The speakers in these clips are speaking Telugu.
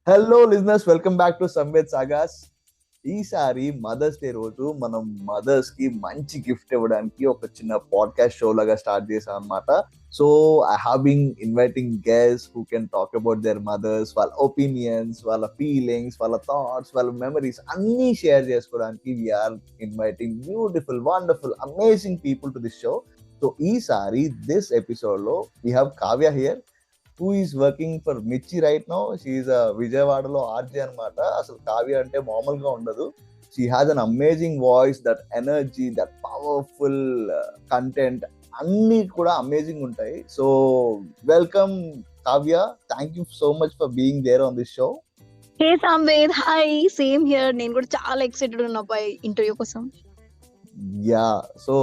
Hello listeners, welcome back to Samved sagas. ఈసారి మదర్స్ డే రోజు మనం మదర్స్ కి మంచి గిఫ్ట్ ఇవ్వడానికి ఒక చిన్న పాడ్కాస్ట్ షో లాగా స్టార్ట్ చేసాం అనమాట. So I have been inviting guests who can talk about their mothers, వాళ్ళ ఒపీనియన్స్, వాళ్ళ ఫీలింగ్స్, వాళ్ళ థాట్స్, వాళ్ళ మెమరీస్ అన్ని షేర్ చేసుకోవడానికి we are inviting beautiful, wonderful, amazing people to this show. So ఈసారి దిస్ ఎపిసోడ్ లో we have Kavya here, who is working for Mirchi right now. She విజయవాడలో ఆర్జే అనమాట. అసలు కావ్య అంటే మామూలుగా ఉండదు. She has an amazing voice, that energy, that powerful content అన్ని కూడా అమేజింగ్ ఉంటాయి. So welcome Kavya, thank you so much for being there on this show. Hey Samved, hi. Same here. నేను కూడా చాలా ఎక్సైటెడ్ ఉన్నా పై ఇంటర్వ్యూ కోసం. యా, సో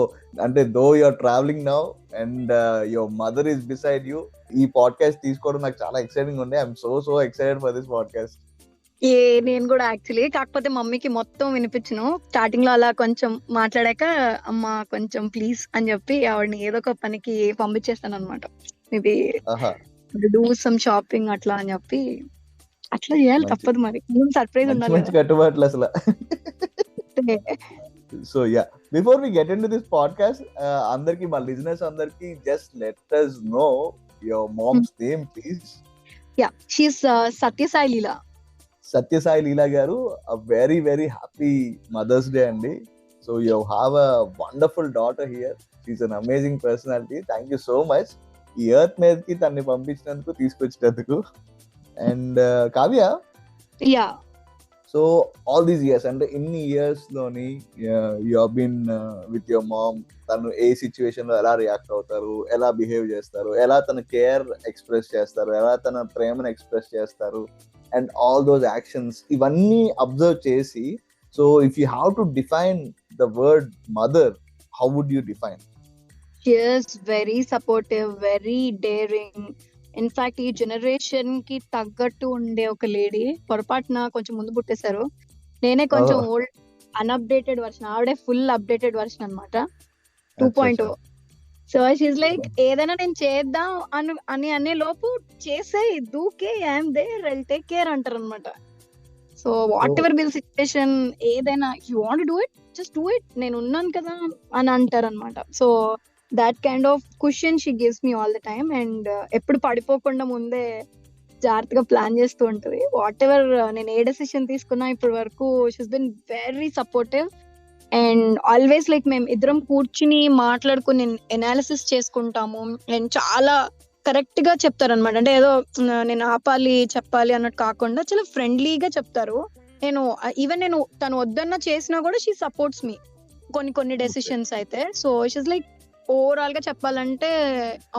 అంటే though you're traveling now and your mother is beside you, ఈ పాడ్కాస్ట్ తీసుకోవడం నాకు చాలా ఎక్సైటింగ్ ఉంది. I'm so excited for this podcast. నేను కూడా యాక్చువల్లీ, కాకపోతే మమ్మీకి మొత్తం వినిపించను. స్టార్టింగ్ లో అలా కొంచెం మాట్లాడాక, అమ్మ కొంచెం ప్లీజ్ అని చెప్పి ఆవిడని ఏదో ఒక పనికి పంపించేస్తాను అనమాట. మేబీ డూ సమ్ షాపింగ్ అట్లా అని చెప్పి అట్లా చేయాలి, తప్పదు మరి. సర్ప్రైజ్ ఉండాలి మంచి కట్టుబాట్లు అసలు. So yeah, before we get into this podcast, అందరికి మా లిజనర్స్ అందరికి just let us know your mom's name please. Yeah, she's Satyasai Leela. Satyasai Leela గారు, a very happy mother's day అండి. So you have a wonderful daughter here. She's an amazing personality. Thank you so much ఈ ఎర్త్ మీదకి తన్ని పంపించినందుకు, తీసుకొచ్చినందుకు. And Kavya, yeah, so all these years, అంటే ఇన్ని ఇయర్స్ లోని you have been with your mom. తను ఏ సిచ్యువేషన్ లో ఎలా రియాక్ట్ అవుతారు, ఎలా బిహేవ్ చేస్తారు, ఎలా తన కేర్ ఎక్స్ప్రెస్ చేస్తారు, ఎలా తన ప్రేమను ఎక్స్ప్రెస్ చేస్తారు, అండ్ ఆల్ దోస్ యాక్షన్స్ ఇవన్నీ అబ్జర్వ్ చేసి, so if you have to define the word mother, how would you define? She is very supportive, very daring. In fact ఈ జనరేషన్ కి తగ్గట్టు ఉండే ఒక లేడీ. పొరపాటున కొంచెం ముందు పుట్టేశారు. నేనే కొంచెం ఓల్డ్ అన్అప్డేటెడ్ వర్షన్, ఆవిడే ఫుల్ అప్డేటెడ్ వర్షన్ అనమాట, 2.0. సో షీస్ లైక్, ఏదైనా నేను చేద్దాం అని అనే లోపు చేసే దూకే, I'm there, I'll take care అంటారు అనమాట. So whatever bill situation, ఏదైనా you want do it, just do it, నేను ఉన్నాను కదా అని అంటారు అనమాట. So that kind of question she gives me all the time. And ఎప్పుడు పడిపోకుండా ముందే జాగ్రత్తగా ప్లాన్ చేస్తూ ఉంటది. వాట్ ఎవర్ నేను ఏ డెసిషన్ తీసుకున్నా ఇప్పటి వరకు, she's been very supportive. And always like, మేము ఇద్దరం కూర్చుని మాట్లాడుకుని ఎనాలిసిస్ చేసుకుంటాము. అండ్ చాలా కరెక్ట్ గా చెప్తారనమాట. అంటే ఏదో నేను ఆపాలి చెప్పాలి అన్నట్టు కాకుండా చాలా ఫ్రెండ్లీగా చెప్తారు. నేను తను వద్దన్నా చేసినా కూడా షీ సపోర్ట్స్ మీ కొన్ని డెసిషన్స్ అయితే. సో షీస్ లైక్, ఓవరాల్ గా చెప్పాలంటే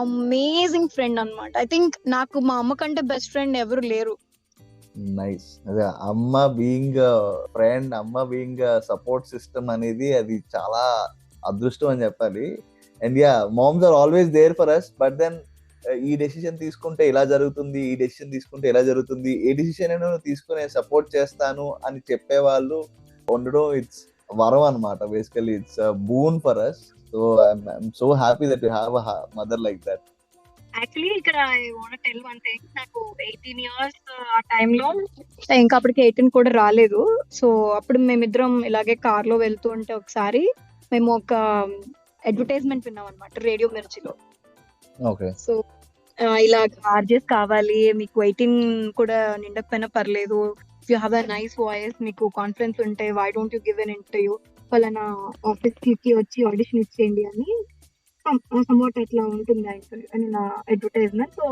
అమేజింగ్ ఫ్రెండ్ అన్నమాట. ఐ థింక్ నాకు మా అమ్మ కంటే బెస్ట్ ఫ్రెండ్ ఎవరు లేరు. నైస్. అదే, అమ్మ బీయింగ్ ఫ్రెండ్, అమ్మ బీయింగ్ సపోర్ట్ సిస్టమ్ అనేది అది చాలా అదృష్టం అని చెప్పాలి. And yeah, moms are always there for us. But then ఈ డెసిషన్ తీసుకుంటే ఇలా జరుగుతుంది, ఈ డెసిషన్ తీసుకుంటే ఇలా జరుగుతుంది, ఏ డెసిషన్ అయినా తీసుకునే సపోర్ట్ చేస్తాను అని చెప్పేవాళ్ళు ఉండడం, ఇట్స్ వరం అనమాట. Basically it's boon for us. So I'm so happy that you have a mother like that. Actually ఇక్కడ I want tell one thing. నాకు 18 years ఆ టైంలో, ఇంకా అప్పటికి 18 కూడా రాలేదు. సో అప్పుడు మేమిద్దరం ఇలాగే కార్ లో వెళ్తూ ఉంటే ఒకసారి మేము ఒక అడ్వర్టైజ్మెంట్ విన్నాం అనమాట, రేడియో మిర్చిలో. ఓకే. సో ఇలా ఆర్జెస్ కావాలి, మీకు 18 కూడా నిండకపోయినా పర్లేదు, you have a nice voice, మీకు కాన్ఫిడెన్స్ ఉంటే why don't you give an interview, వాళ్ళ ఆఫీస్ కి వచ్చి ఆడిషన్ ఇచ్చేయండి అని. సమ్వాట్ అట్లా ఉంటుంది అని నా అడ్వర్టైజ్మెంట్. సో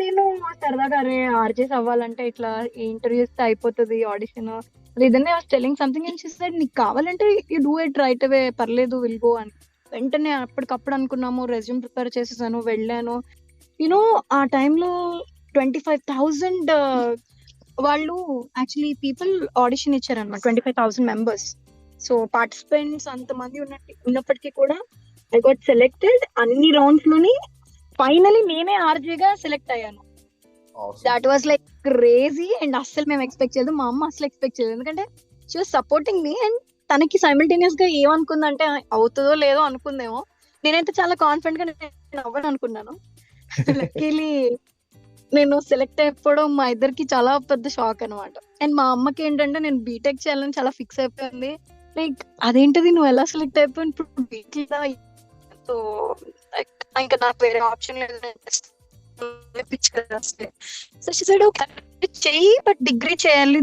నేను సరదాగా, అరే ఆర్జేస్ అవ్వాలంటే ఇట్లా ఇంటర్వ్యూ ఇస్తే అయిపోతుంది, ఆడిషన్ లేదనే telling something. And she said, నీకు కావాలంటే you do it right away, పర్లేదు, విల్ గో అని. వెంటనే అప్పటికప్పుడు అనుకున్నాము, రెజ్యూమ్ ప్రిపేర్ చేసేసాను, వెళ్ళాను. యూనో ఆ టైంలో 25,000 వాళ్ళు యాక్చువల్లీ పీపుల్ ఆడిషన్ ఇచ్చారనమాట, 25,000 మెంబర్స్. సో పార్టిసిపెంట్స్ అంతమంది ఉన్నప్పటికీ కూడా ఐ గాట్ సెలెక్టెడ్. అన్ని రౌండ్స్ లోని ఫైనలీ నేనే ఆర్జేగా సెలెక్ట్ అయ్యాను. That was like crazy. And అస్సలు మేము ఎక్స్పెక్ట్ చేయలేదు, మా అమ్మ అసలు ఎక్స్పెక్ట్ చేయలేదు. ఎందుకంటే she was supporting me. And తనకి సైమల్టేనియస్ గా ఏమనుకుందంటే, అవుతుందో లేదో అనుకుందేమో. నేనైతే చాలా కాన్ఫిడెంట్ గా నేను అవ్వను అనుకున్నాను. లక్కీలీ నేను సెలెక్ట్ అయిపోవడం మా ఇద్దరికి చాలా పెద్ద షాక్ అనమాట. అండ్ మా అమ్మకి ఏంటంటే నేను బీటెక్ చేయాలని చాలా ఫిక్స్ అయిపోయింది. లైక్ అదేంటిది నువ్వు ఎలా సెలెక్ట్ అయిపోయి ఇప్పుడు బీటెక్, సో ఇంకా నాకు వేరే ఆప్షన్ లేదు, సో షీ సెడ్ ఓకే చెయ్యి బట్ డిగ్రీ చేయాలి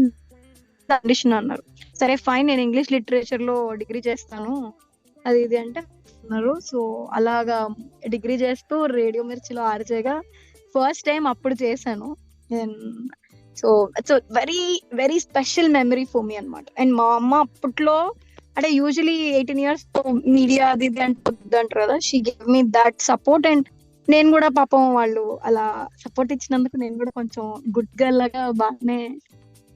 కండిషన్ అన్నారు. సరే ఫైన్, నేను ఇంగ్లీష్ లిటరేచర్ లో డిగ్రీ చేస్తాను అది ఇది అంటే అన్నారు. సో అలాగా డిగ్రీ చేస్తూ రేడియో మిర్చిలో ఆర్జేగా ఫస్ట్ టైం అప్పుడు చేశాను. So it's very very special memory for me అనమాట. అండ్ మా అమ్మ అప్పట్లో అంటే యూజువలీ 18 years మీడియా అది ఇది అంటారు కదా, she give me that support. And నేను కూడా పాపం వాళ్ళు అలా సపోర్ట్ ఇచ్చినందుకు నేను కూడా కొంచెం గుడ్ గర్ల్ లాగా బాగానే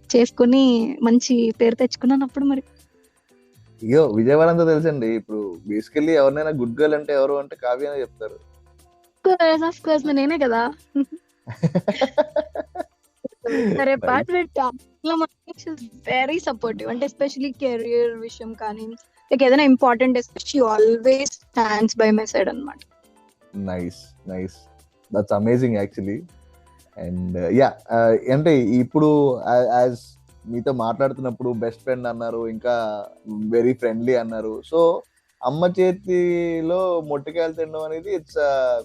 చేసుకుని మంచి పేరు తెచ్చుకున్నాను అప్పుడు. మరి అయ్యో విజయవాడ అంతా తెలుసండి. ఇప్పుడు బేసికల్లీ ఎవరినైనా గుడ్ గర్ల్ అంటే ఎవరు అంటే కావ్య అని చెప్తారు. ఆఫ్ కోర్స్ నేనే కదా. సరే పార్ట్ వెరీ సపోర్టివ్, అంటే ఎస్పెషలీ కెరియర్ విషయం కానీ లైక్ ఏదైనా important she always stands by my side అన్నమాట. Nice nice, that's amazing actually. And yeah అంటే ఇప్పుడు యాజ్ మీతో మాట్లాడుతున్నప్పుడు బెస్ట్ ఫ్రెండ్ అన్నారు, ఇంకా వెరీ ఫ్రెండ్లీ అన్నారు. సో అమ్మ చేతిలో మొట్టికాయలు తినడం అనేది it's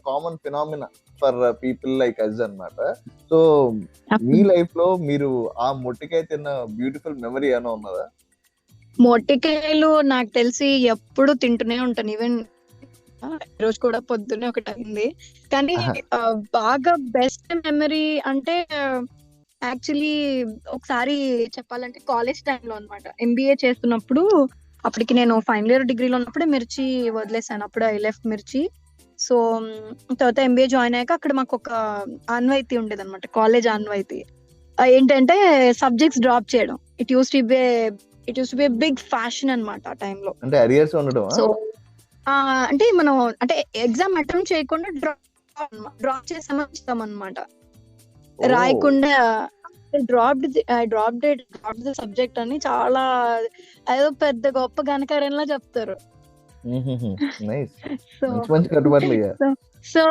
common phenomena for people like us అన్నమాట. సో మీ లైఫ్ లో మీరు ఆ మొట్టికాయ తిన్న బ్యూటిఫుల్ మెమరీ ఏమైనా ఉన్నదా? మొట్టికాయలు నాకు తెలిసి ఎప్పుడు తింటూనే ఉంటాను. ఈవెన్ రోజు కూడా పొద్దున్నే ఒకటి అయింది. కానీ బాగా బెస్ట్ మెమరీ అంటే యాక్చువల్లీ ఒకసారి చెప్పాలంటే కాలేజ్ టైంలో అనమాట, ఎంబీఏ చేస్తున్నప్పుడు. అప్పటికి నేను ఫైనల్ ఇయర్ డిగ్రీలో ఉన్నప్పుడే మిర్చి వదిలేసాను, అప్పుడు ఐ లెఫ్ట్ మిర్చి. సో తర్వాత ఎంబీఏ జాయిన్ అయ్యాక అక్కడ మాకు ఒక ఆన్వాయితీ ఉండేది అనమాట, కాలేజ్ ఆన్వాయితీ. ఏంటంటే సబ్జెక్ట్స్ డ్రాప్ చేయడం. It used to be big fashion అనమాట ఆ టైంలో. అంటే అరియర్స్ ఉండడం. సో అంటే మనం అంటే ఎగ్జామ్ అటెంప్ట్ చేయకుండా డ్రాప్ చేసామన్నమాట, రాయకుండా డ్రాప్డ్ ది సబ్జెక్ట్ అని చాలా ఏదో పెద్ద గొప్ప ఘనకార్యంలా చెప్తారు. సో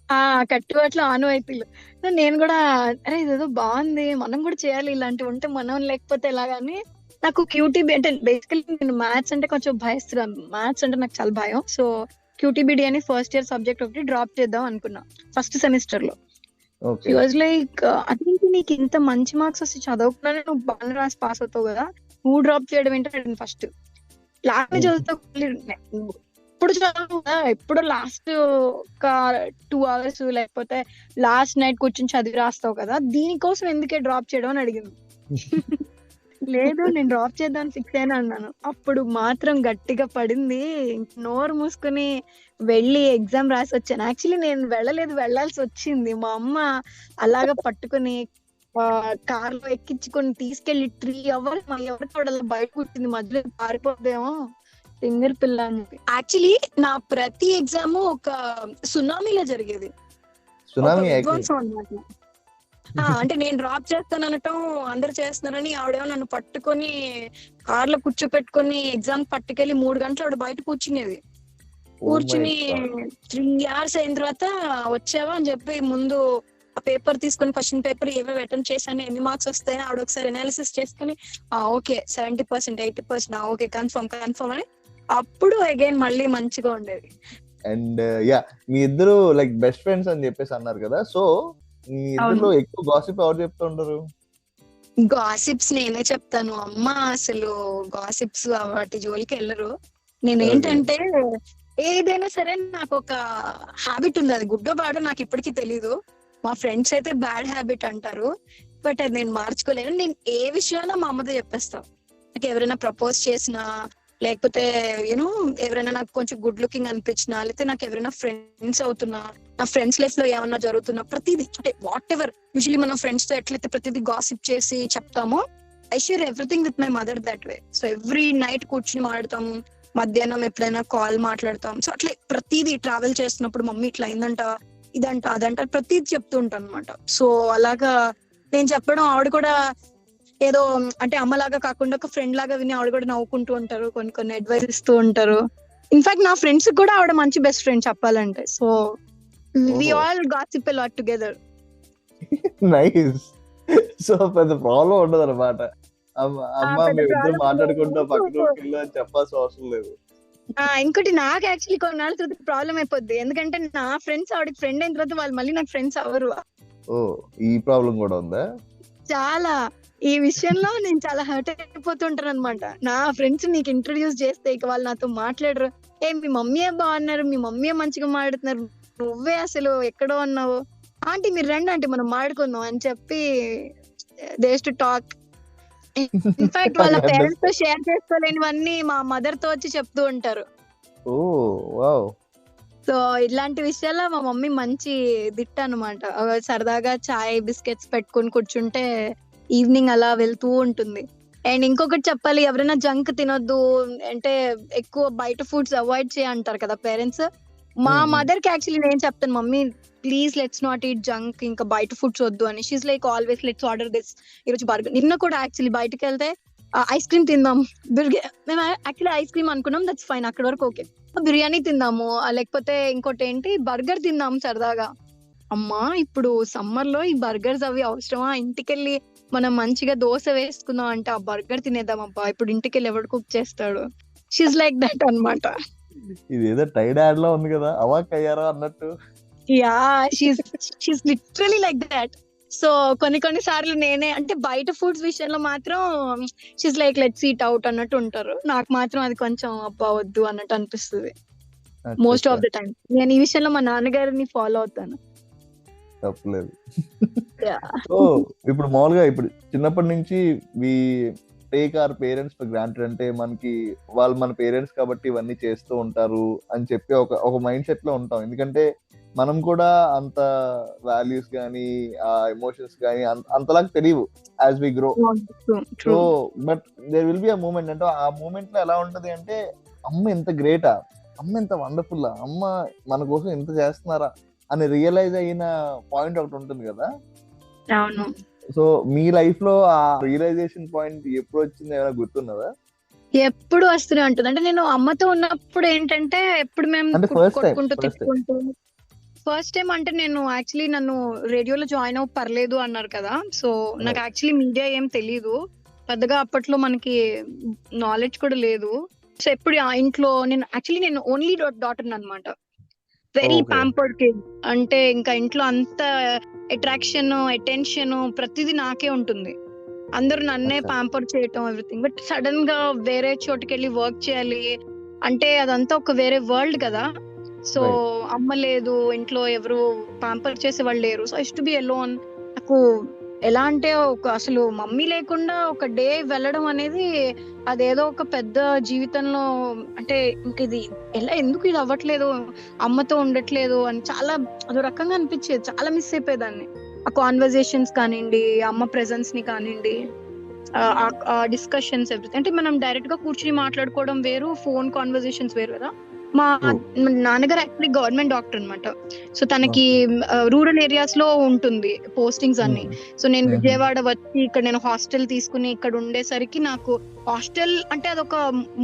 ఆ కట్టుబాట్లు ఆనవాయితీలు. సో నేను కూడా అరే ఇదేదో బాగుంది, మనం కూడా చేయాలి ఇలాంటివి ఉంటే, మనం లేకపోతే ఎలాగని. నాకు క్యూటీబీ అంటే బేసికలీ నేను మ్యాథ్స్ అంటే కొంచెం భయస్తున్నాను, మ్యాథ్స్ అంటే నాకు చాలా భయం. సో క్యూటీబీడీ అని ఫస్ట్ ఇయర్ సబ్జెక్ట్ ఒకటి డ్రాప్ చేద్దాం అనుకున్నా ఫస్ట్ సెమిస్టర్ లో. షీ వాజ్ లైక్ అదేంటి నీకు ఇంత మంచి మార్క్స్ వస్తే చదవకుండా నువ్వు బాగా రాసి పాస్ అవుతావు కదా, నువ్వు డ్రాప్ చేయడం ఏంటంటే ఫస్ట్ లాస్ట్ చదువుతావు, ఇప్పుడు చదువు కదా, ఎప్పుడు లాస్ట్ ఒక 2 hours లేకపోతే లాస్ట్ నైట్ కూర్చొని చదివి రాస్తావు కదా, దీనికోసం ఎందుకే డ్రాప్ చేయడం అని అడిగింది. లేదు నేను డ్రాప్ చేద్దామని ఫిక్స్ అయినా అన్నాను. అప్పుడు మాత్రం గట్టిగా పడింది, నోరు మూసుకుని వెళ్ళి ఎగ్జామ్ రాసి వచ్చాను. యాక్చువల్లీ నేను వెళ్ళాల్సి వచ్చింది. మా అమ్మ అలాగా పట్టుకుని కార్ లో ఎక్కించుకొని తీసుకెళ్లి 3 hours మా ఎవరి తోడలా బయట కూర్చుంది, మధ్యలో పారిపోదేమో సింగర్ పిల్ల అని. యాక్చువల్లీ నా ప్రతి ఎగ్జామ్ ఒక సునామీలో జరిగేది, అంటే నేను డ్రాప్ చేస్తాను అనటం, అందరు చేస్తున్నారని ఆవిడేమో నన్ను పట్టుకొని కార్ లో కూర్చోపెట్టుకొని ఎగ్జామ్ పట్టుకెళ్ళి 3 గంటలు ఆవిడ బయట కూర్చునేది. కూర్చుని 3 hours అయిన తర్వాత వచ్చావా అని చెప్పి ముందు ఆ పేపర్ తీసుకొని క్వశ్చన్ పేపర్ ఏవేవి అటెంప్ట్ చేశాను, ఎన్ని మార్క్స్ వస్తాయని ఆవిడ ఒకసారి అనాలిసిస్ చేసుకుని ఓకే 70%, 80%, ఓకే కన్ఫర్మ్ అని అప్పుడు అగైన్ మళ్ళీ మంచిగా ఉండేది. అండ్ యా మీ ఇద్దరు లైక్ బెస్ట్ ఫ్రెండ్స్ అని చెప్పేసి అన్నారు కదా, సో మీ ఇద్దరు ఎక్కువ గాసిప్ ఎవరు చెప్తుంటారు? గాసిప్స్ నేనే చెప్తాను. అమ్మ అసలు గాసిప్స్ వాటి జోలికి వెళ్ళరు. నేనేంటంటే ఏదైనా సరే నాకు ఒక హ్యాబిట్ ఉంది, అది గుడ్డో బాడో నాకు ఇప్పటికీ తెలీదు. మా ఫ్రెండ్స్ అయితే బ్యాడ్ హ్యాబిట్ అంటారు, బట్ అది నేను మార్చుకోలేను. నేను ఏ విషయాల్లో మా అమ్మతో చెప్పేస్తా. నాకు ఎవరైనా ప్రపోజ్ చేసినా, లేకపోతే యూనో ఎవరైనా నాకు కొంచెం గుడ్ లుకింగ్ అనిపించినా, లేకపోతే నాకు ఎవరైనా ఫ్రెండ్స్ అవుతున్నా, నా ఫ్రెండ్స్ లైఫ్ లో ఏమన్నా జరుగుతున్నా, ప్రతిదీ అంటే వాట్ ఎవర్ యూజువల్లీ మనం ఫ్రెండ్స్ తో ఎట్లయితే ప్రతిదీ గాసిప్ చేసి చెప్తామో, I share everything with my mother that way. So every night కూర్చుని మాట్లాడతాం, మధ్యాహ్నం ఎప్పుడైనా కాల్ మాట్లాడతాం. సో అట్లా ప్రతిదీ ట్రావెల్ చేస్తున్నప్పుడు మమ్మీ ఇట్లా అయిందంట, ఇదంట, అదంట, ప్రతిదీ చెప్తూ ఉంటాను అనమాట. సో అలాగా నేను చెప్పడం ఆవిడ కూడా ఏదో అంటే అమ్మలాగా కాకుండా ఒక ఫ్రెండ్ లాగా విని ఆవిడ కూడా నవ్వుకుంటూ ఉంటారు, కొన్ని అడ్వైస్ ఇస్తూ ఉంటారు. ఇన్ఫాక్ట్ నా ఫ్రెండ్స్ కూడా ఆవిడ మంచి బెస్ట్ ఫ్రెండ్ చెప్పాలంటే. So we all gossip a lot together. Nice. So పెద్ద ప్రాబ్లం ఉండదు అనమాట. అమ్మ పెద్ద మేమిద్దరు ప్రాబ్లం మాట్లాడుకుంటా పక్కన లేదు. వెళ్ళు అని చెప్పాల్సిన అవసరం లేదు. ఇంకోటి నాకు యాక్చువల్లీ కొన్నాళ్ళ తర్వాత ప్రాబ్లం అయిపోద్ది, ఎందుకంటే నా ఫ్రెండ్స్ ఆవిడకి ఫ్రెండ్ అయిన తర్వాత వాళ్ళు మళ్ళీ నాకు ఫ్రెండ్స్ అవ్వరు. ఓ ఈ ప్రాబ్లం కూడా ఉందా? చాలా ఈ విషయంలో నేను చాలా హర్ట్ అయిపోతుంటాను అనమాట. నా ఫ్రెండ్స్ నీకు ఇంట్రడ్యూస్ చేస్తే ఇక వాళ్ళు నాతో మాట్లాడరు. మీ మమ్మీయే బాగున్నారు, మీ మమ్మీయే మంచిగా మాట్లాడుతున్నారు, నువ్వే అసలు ఎక్కడో ఉన్నావు, ఆంటీ మీరు రండి ఆంటీ మనం మాట్లాడుకుందాం అని చెప్పి దే టు టాక్. ఇన్ఫాక్ట్ వాళ్ళ పేరెంట్స్ తో షేర్ చేసుకోలేనివన్నీ మా మదర్ తో వచ్చి చెప్తూ ఉంటారు. ఓ వావ్. సో ఇలాంటి విషయాల్లో మా మమ్మీ మంచి దిట్ట అనమాట. సరదాగా చాయ్ బిస్కెట్స్ పెట్టుకొని కూర్చుంటే ఈవినింగ్ అలా వెళ్తూ ఉంటుంది. అండ్ ఇంకొకటి చెప్పాలి, ఎవరైనా జంక్ తినొద్దు అంటే ఎక్కువ బయట ఫుడ్స్ అవాయిడ్ చేయంటారు కదా పేరెంట్స్. మా మదర్ కి యాక్చువల్లీ నేను చెప్తాను, mummy please let's not eat junk, ఇంకా బయట ఫుడ్స్ వద్దు అని. She's like always let's order this. ఈరోజు బర్గర్, నిన్న కూడా యాక్చువల్లీ బయటకు వెళ్తే ఐస్ క్రీమ్ తిందాం, మేము యాక్చువల్లీ ఐస్ క్రీమ్ అనుకున్నాం, దట్స్ ఫైన్ అక్కడ వరకు ఓకే, బిర్యానీ తిందాము లేకపోతే ఇంకోటి ఏంటి బర్గర్ తిందాం సరదాగా. అమ్మా ఇప్పుడు సమ్మర్ లో ఈ బర్గర్స్ అవి అవసరమా, ఇంటికెళ్ళి మనం మంచిగా దోశ వేసుకుందాం అంటే ఆ బర్గర్ తినేద్దాం అబ్బా, ఇప్పుడు ఇంటికెళ్ళి ఎవడు కుక్ చేస్తాడు. షీస్ లైక్ దట్ అన్నమాట. ఇది ఏదో టైడ్ యాడ్ లో ఉంది కదా, అవాక్ అయ్యారా అన్నట్టు. Yeah she's literally like that. So కొన్ని సార్లు నేనే అంటే బయట ఫుడ్స్ విషయంలో మాత్రం she's like let's eat out అన్నట్టు ఉంటారు, నాకు మాత్రం అది కొంచెం అబ్బా వద్దు అన్నట్టు అనిపిస్తుంది మోస్ట్ ఆఫ్ ద టైం. నేను ఈ విషయంలో మా నాన్నగారిని ఫాలో అవుతాను. తప్పలేదు. సో ఇప్పుడు మామూలుగా ఇప్పుడు చిన్నప్పటి నుంచి we take our parents for granted, అంటే మనకి వాళ్ళు మన పేరెంట్స్ కాబట్టి ఇవన్నీ చేస్తూ ఉంటారు అని చెప్పి ఒక మైండ్ సెట్ లో ఉంటాం. ఎందుకంటే మనం కూడా అంత వాల్యూస్ కానీ ఆ ఎమోషన్స్ కానీ అంతలాగా తెలియవు as we grow. So but there will be a moment, అంటే ఆ మూమెంట్ లో ఎలా ఉంటది అంటే అమ్మ ఎంత గ్రేటా, అమ్మ ఎంత వండర్ఫుల్, అమ్మ మన కోసం ఎంత చేస్తున్నారా అని రియలైజ్ అయిన పాయింట్ ఒకటి ఉంటుంది కదా. అవును. సో మీ లైఫ్ లో ఆ రియలైజేషన్ పాయింట్ ఎప్పుడు వచ్చింది, ఏమైనా గుర్తున్నదా? ఎప్పుడు వస్తూనే ఉంటుంది. అంటే నేను అమ్మతో ఉన్నప్పుడు ఏంటంటే ఎప్పుడు మేము కొట్టుకుంటూ తిట్టుకుంటూ, ఫస్ట్ టైం అంటే నేను యాక్చువల్లీ నన్ను రేడియోలో జాయిన్ అవ్వ పర్లేదు అన్నారు కదా. సో నాకు యాక్చువల్లీ మీడియా ఏం తెలీదు పెద్దగా, అప్పట్లో మనకి నాలెడ్జ్ కూడా లేదు. సో ఎప్పుడు ఆ ఇంట్లో నేను ఓన్లీ డాటర్ అన్నమాట, వెరీ ప్యాంపర్డ్ కిడ్. అంటే ఇంకా ఇంట్లో అంత అట్రాక్షన్ అటెన్షన్ ప్రతిదీ నాకే ఉంటుంది, అందరూ నన్నే ప్యాంపర్ చేయటం ఎవ్రీథింగ్. బట్ సడన్ గా వేరే చోటుకి వెళ్ళి వర్క్ చేయాలి అంటే అదంతా ఒక వేరే వరల్డ్ కదా. సో అమ్మ లేదు ఇంట్లో, ఎవరు ప్యాంపర్ చేసే వాళ్ళు లేరు. So I to be alone. నాకు ఎలా అంటే అసలు మమ్మీ లేకుండా ఒక డే వెళ్ళడం అనేది అదేదో ఒక పెద్ద జీవితంలో, అంటే ఇంక ఇది ఎందుకు ఇది అవ్వట్లేదు, అమ్మతో ఉండట్లేదు అని చాలా అదో రకంగా అనిపించేది, చాలా మిస్ అయిపోయేదాన్ని. ఆ కాన్వర్జేషన్స్ కానివ్వండి, అమ్మ ప్రెజెన్స్ ని కానివ్వండి, ఆ డిస్కషన్స్ ఎవ్రీథింగ్. అంటే మనం డైరెక్ట్ గా కూర్చుని మాట్లాడుకోవడం వేరు, ఫోన్ కాన్వర్జేషన్స్ వేరు కదా. మా నాన్నగారు యాక్చువల్లీ గవర్నమెంట్ డాక్టర్ అనమాట. సో తనకి రూరల్ ఏరియాస్ లో ఉంటుంది పోస్టింగ్స్ అన్ని. సో నేను విజయవాడ వచ్చి ఇక్కడ నేను హాస్టల్ తీసుకుని ఇక్కడ ఉండేసరికి నాకు హాస్టల్ అంటే అదొక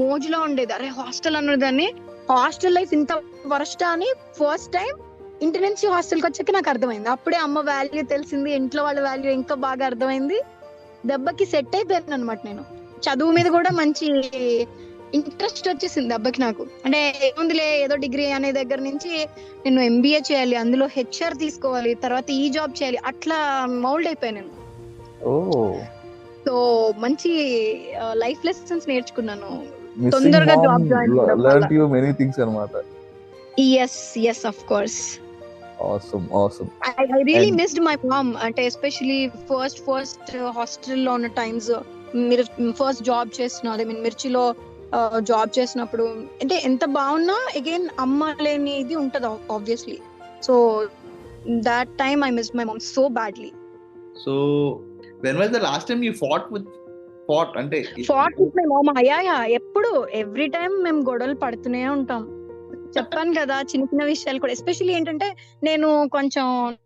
మోజులో ఉండేది. అరే హాస్టల్ అన్నదాన్ని, హాస్టల్ లైఫ్ ఇంత వరస్ట్ అని ఫస్ట్ టైం ఇంటి నుంచి హాస్టల్కి వచ్చాక నాకు అర్థమైంది. అప్పుడే అమ్మ వాల్యూ తెలిసింది, ఇంట్లో వాళ్ళ వాల్యూ ఇంకా బాగా అర్థమైంది. దెబ్బకి సెట్ అయిపోయాను అనమాట. నేను చదువు మీద కూడా మంచి ఇంట్రెస్ట్ వచ్చేసింది దెబ్బకి నాకు. అంటే ఏముందిలే ఏదో డిగ్రీ అనే దగ్గర నుంచి నేను ఎంబీఏ చేయాలి, అందులో హెచ్ఆర్ తీసుకోవాలి, తర్వాత ఈ జాబ్ చేయాలి, అట్లా మౌల్డ్ అయిపోయాను నేను. సో మంచి లైఫ్ లెసన్స్ నేర్చుకున్నాను తొందరగా జాబ్ జాయిన్ అవ్వడం. yes of course. awesome I really missed my mom, అంటే especially first hostel లో ఉన్న టైమ్స్, మీరు ఫస్ట్ జాబ్ చేస్తున్నారు, మిర్చిలో జాబ్ చేసినప్పుడు అంటే ఎంత బాగున్నా అగైన్ అమ్మ లేని ఇది ఉంటది obviously. So that time I missed my mom so badly. So when was the last time you fought with my mom? ఎప్పుడు ఎవ్రీ టైం మేము గొడవలు పడుతూనే ఉంటాం. చెప్పాను కదా చిన్న చిన్న విషయాలు కూడా. ఎస్పెషల్లీ ఏంటంటే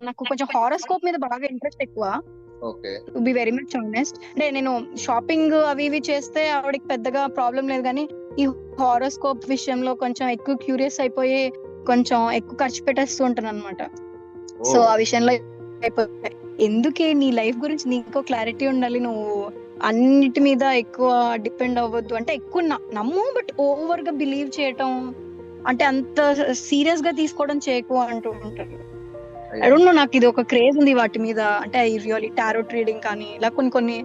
నాకు కొంచెం హారోస్కోప్ మీద బాగా ఇంట్రెస్ట్ ఎక్కువ. To be very much honest, అంటే నేను షాపింగ్ అవి ఇవి చేస్తే ఆవిడకి పెద్దగా ప్రాబ్లం లేదు, కానీ ఈ హారోస్కోప్ విషయంలో కొంచెం ఎక్కువ క్యూరియస్ అయిపోయి కొంచెం ఎక్కువ ఖర్చు పెట్టేస్తూ ఉంటాను అనమాట. సో ఆ విషయంలో అయిపోతాయి. ఎందుకే నీ లైఫ్ గురించి నీకో క్లారిటీ ఉండాలి, నువ్వు అన్నిటి మీద ఎక్కువ డిపెండ్ అవ్వద్దు అంటే ఎక్కువ నమ్ము బట్ ఓవర్ గా బిలీవ్ చేయటం అంటే అంత సీరియస్ గా తీసుకోవడం చేయకు అంటూ ఉంటారు. ఐ డోంట్ నో, నాకు ఇది ఒక క్రేజ్ ఉంది వాటి మీద. అంటే ఐ రియల్లీ టారోట్ రీడింగ్ కానీ ఇలా కొన్ని కొన్ని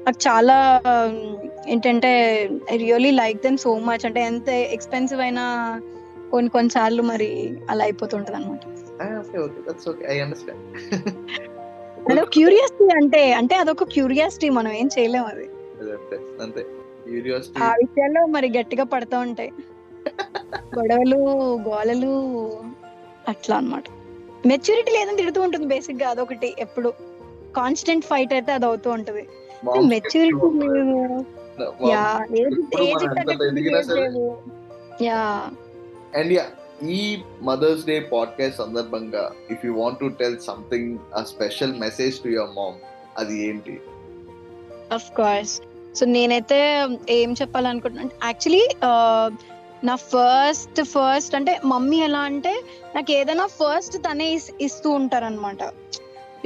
నాకు చాలా ఏంటంటే I really like them so much. అంటే ఎంత ఎక్స్పెన్సివ్ అయినా కొన్ని కొన్నిసార్లు మరి అలా అయిపోతుంటది అనమాట. అదొక క్యూరియాసిటీ, అంటే అదొక క్యూరియాసిటీ, మనం ఏం చేయలేం. అది ఆ విషయాల్లో మరి గట్టిగా పడతా ఉంటాయి గొడవలు గోలలు అట్లా అన్నమాట. మెచ్యూరిటీ లేదని తిడుతూ ఉంటుంది బేసిక్ గా, అదొకటి ఎప్పుడు కాన్స్టెంట్ ఫైట్ అయితే అది అవుతూ ఉంటది. మెచ్యూరిటీ లేదు, యా ఏజ్ లేదు, యా. అండ్ యా, ఈ మదర్స్ డే పాడ్కాస్ట్ సందర్భంగా if you want to tell something a special message to your mom, అది ఏంటి? ఆఫ్ కోర్స్, సో నేనైతే ఏం చెప్పాలనుకుంటున్నా అంటే యాక్చువల్లీ నా ఫస్ట్ అంటే మమ్మీ ఎలా అంటే నాకు ఏదైనా ఫస్ట్ తనే ఇస్తూ ఉంటారనమాట.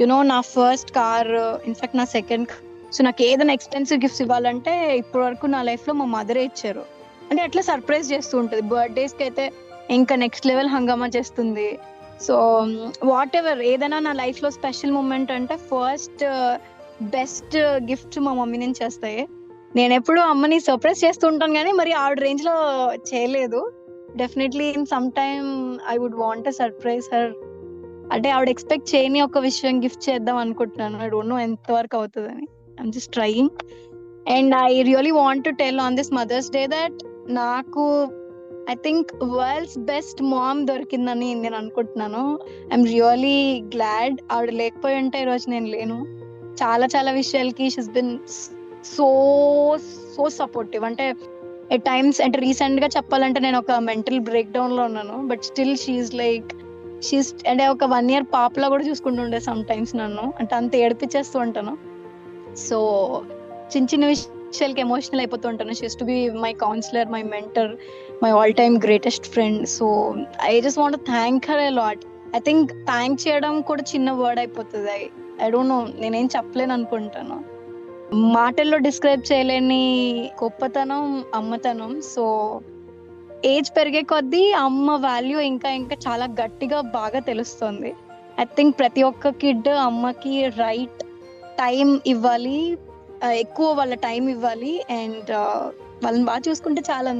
యునో నా ఫస్ట్ కార్, ఇన్ఫాక్ట్ నా సెకండ్. సో నాకు ఏదైనా ఎక్స్పెన్సివ్ గిఫ్ట్స్ ఇవ్వాలంటే ఇప్పటి వరకు నా లైఫ్ లో మా మదరే ఇచ్చారు. అంటే అట్లా సర్ప్రైజ్ చేస్తూ ఉంటుంది. బర్త్డేస్ కి అయితే ఇంకా నెక్స్ట్ లెవెల్ హంగామా చేస్తుంది. సో వాట్ ఎవర్ ఏదైనా నా లైఫ్ లో స్పెషల్ మూమెంట్ అంటే ఫస్ట్ బెస్ట్ గిఫ్ట్ మా మమ్మీ నుంచి చేస్తాయి. నేను ఎప్పుడు అమ్మని సర్ప్రైజ్ చేస్తూ ఉంటాను కానీ మరి ఆవిడ రేంజ్ లో చేయలేదు. Definitely in some time I would want surprise her. అంటే ఆవిడ ఎక్స్పెక్ట్ చేయని ఒక విషయం గిఫ్ట్ చేద్దాం అనుకుంటున్నాను. ఐ డోంట్ నో ఎంత వరకు అవుతుందని. I'm just trying. And I really want to tell on this mother's day that నాకు I think world's best mom దొరికిందని నేను అనుకుంటున్నాను. I'm really glad. ఆవిడ లేకపోయి ఉంటే ఈరోజు నేను లేను. చాలా చాలా విషయాలకి she's been so so supportive. అంటే ఎట్ టైమ్స్ అంటే రీసెంట్ గా చెప్పాలంటే నేను ఒక మెంటల్ బ్రేక్ డౌన్ లో ఉన్నాను, బట్ స్టిల్ షీఈస్ అంటే ఒక 1 year పాపలా కూడా చూసుకుంటుండే సమ్ టైమ్స్ నన్ను. అంటే అంత ఏడిపించేస్తూ ఉంటాను. సో చిన్న చిన్న విషయాలకి ఎమోషనల్ అయిపోతూ ఉంటాను. She use to be my counsellor, my mentor, my all time greatest friend. So I just want to thank her a lot. I think thank చేయడం కూడా చిన్న వర్డ్ అయిపోతుంది. ఐ డోంట్ నో, నేనేం చెప్పలేను అనుకుంటాను. మాటల్లో డిస్క్రైబ్ చేయలేని గొప్పతనం అమ్మతనం. సో ఏజ్ పెరిగే కొద్దీ అమ్మ వాల్యూ ఇంకా ఇంకా చాలా గట్టిగా బాగా తెలుస్తుంది. ఐ థింక్ ప్రతి ఒక్క కిడ్ అమ్మకి రైట్ టైం ఇవ్వాలి, ఎక్కువ వాళ్ళ టైం ఇవ్వాలి, అండ్ వాళ్ళని బాగా చూసుకుంటే చాలా.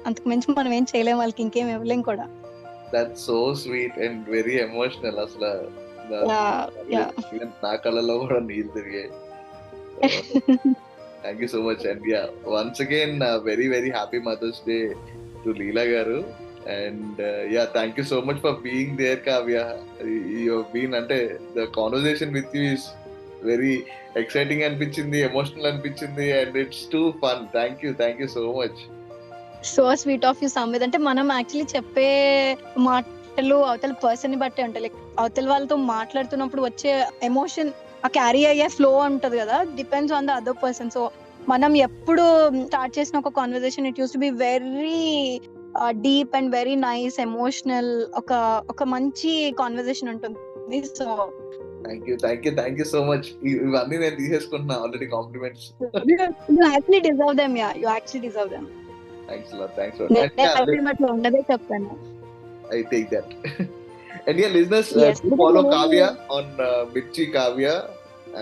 అంతకు మించి మనం ఏం చేయలేం, వాళ్ళకి ఇంకేం ఇవ్వలేం కూడా. That's so sweet and very emotional. అసలు నా కళ్ళలో కూడా నీళ్ళు తిరిగాయి. Thank you so much, and yeah, once again very very happy Mother's Day to Leela garu, and yeah, thank you so much for being there, Kavya. You've been ante the conversation with you is very exciting అనిపించింది, ఎమోషనల్ అనిపించింది, and it's too fun. Thank you so much. So sweet of you Samvit. అంటే మనం యాక్చువల్లీ చెప్పే మాటలు అవతల పర్సన్ ని బట్టి ఉంటాయి. లైక్ అవతల వాళ్ళతో మాట్లాడుతున్నప్పుడు వచ్చే ఎమోషన్, ఆ క్యారీ అయ్యే ఫ్లో ఉంటది కదా, depends on the other person. So మనం ఎప్పుడు స్టార్ట్ చేసిన ఒక conversation it used to be very deep and very nice emotional, ఒక మంచి కాన్వర్సేషన్ ఉంటుంది. So thank you so much. ఇవన్నీ నేను తీసేసుకుంటున్నా already compliments. You actually deserve them. Yeah, you actually deserve them. Thanks a lot. ఉండదే చెప్తాను. I take that. And yeah, listeners, follow Kavya on Mirchi Kavya.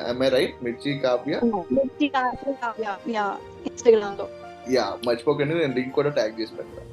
Am I right? Mirchi Kavya? Mirchi Kavya. Yeah, Instagram లో. Yeah, మర్చిపోకండి, నేను లింక్ కూడా ట్యాగ్ చేసి పెడతాను.